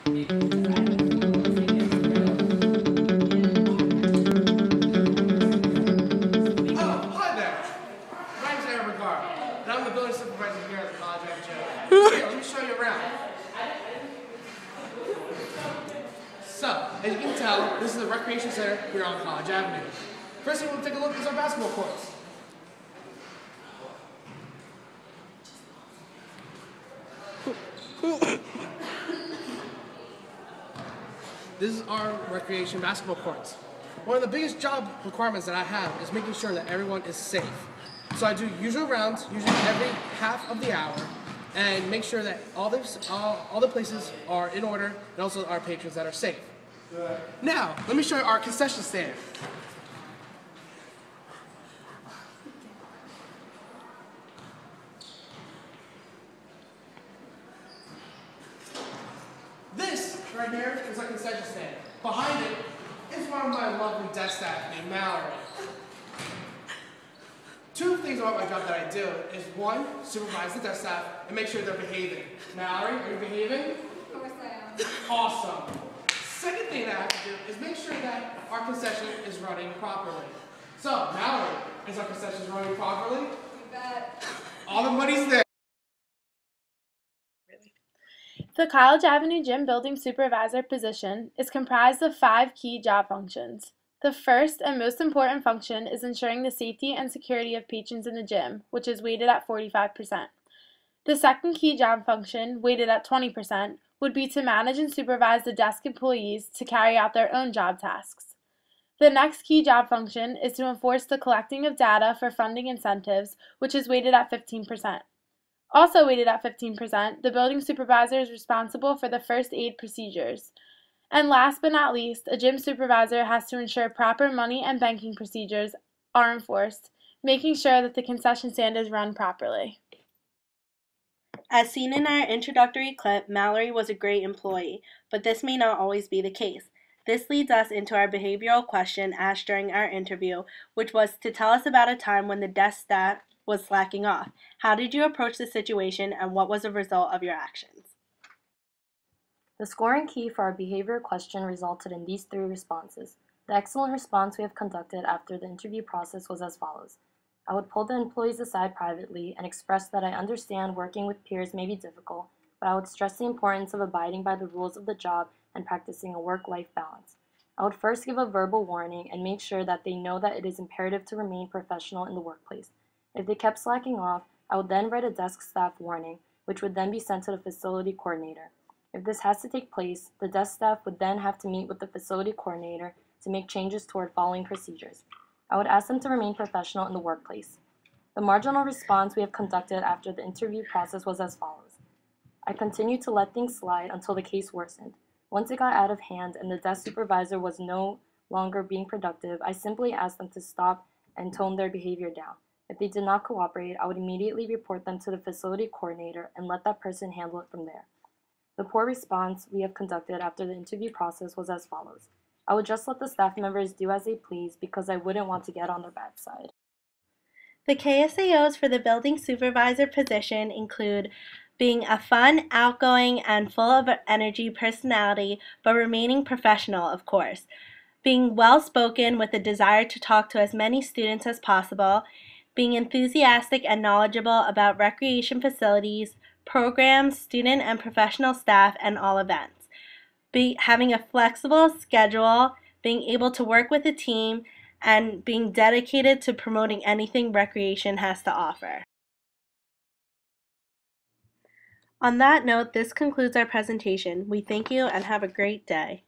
And I'm the building supervisor here at the College Avenue Gym. Here, let me show you around. So, as you can tell, this is the recreation center here on College Avenue. First thing we'll take a look is our basketball courts. This is our recreation basketball courts. One of the biggest job requirements that I have is making sure that everyone is safe. So I do usual rounds, usually every half of the hour, and make sure that all the places are in order, and also our patrons that are safe. Now, let me show you our concession stand. This right here is our concession stand. Behind it is one of my lovely desk staff named Mallory. Two things about my job that I do is one, supervise the desk staff and make sure they're behaving. Mallory, are you behaving? Of course I am. Awesome. Second thing that I have to do is make sure that our concession is running properly. So, Mallory, is our concession running properly? You bet. All the money's there. The College Avenue Gym Building Supervisor position is comprised of 5 key job functions. The first and most important function is ensuring the safety and security of patrons in the gym, which is weighted at 45%. The second key job function, weighted at 20%, would be to manage and supervise the desk employees to carry out their own job tasks. The next key job function is to enforce the collecting of data for funding incentives, which is weighted at 15%. Also weighted at 15%, the building supervisor is responsible for the first aid procedures. And last but not least, a gym supervisor has to ensure proper money and banking procedures are enforced, making sure that the concession stand is run properly. As seen in our introductory clip, Mallory was a great employee, but this may not always be the case. This leads us into our behavioral question asked during our interview, which was to tell us about a time when the desk staff was slacking off. How did you approach the situation, and what was the result of your actions? The scoring key for our behavior question resulted in these 3 responses. The excellent response we have conducted after the interview process was as follows. I would pull the employees aside privately and express that I understand working with peers may be difficult, but I would stress the importance of abiding by the rules of the job and practicing a work-life balance. I would first give a verbal warning and make sure that they know that it is imperative to remain professional in the workplace. If they kept slacking off, I would then write a desk staff warning, which would then be sent to the facility coordinator. If this has to take place, the desk staff would then have to meet with the facility coordinator to make changes toward following procedures. I would ask them to remain professional in the workplace. The marginal response we have conducted after the interview process was as follows. I continued to let things slide until the case worsened. Once it got out of hand and the desk supervisor was no longer being productive, I simply asked them to stop and tone their behavior down. If they did not cooperate, I would immediately report them to the facility coordinator and let that person handle it from there. The poor response we have conducted after the interview process was as follows. I would just let the staff members do as they please because I wouldn't want to get on their bad side. The KSAOs for the building supervisor position include being a fun, outgoing, and full of energy personality, but remaining professional, of course. Being well-spoken with a desire to talk to as many students as possible. Being enthusiastic and knowledgeable about recreation facilities, programs, student and professional staff, and all events. Having a flexible schedule, being able to work with a team, and being dedicated to promoting anything recreation has to offer. On that note, this concludes our presentation. We thank you and have a great day.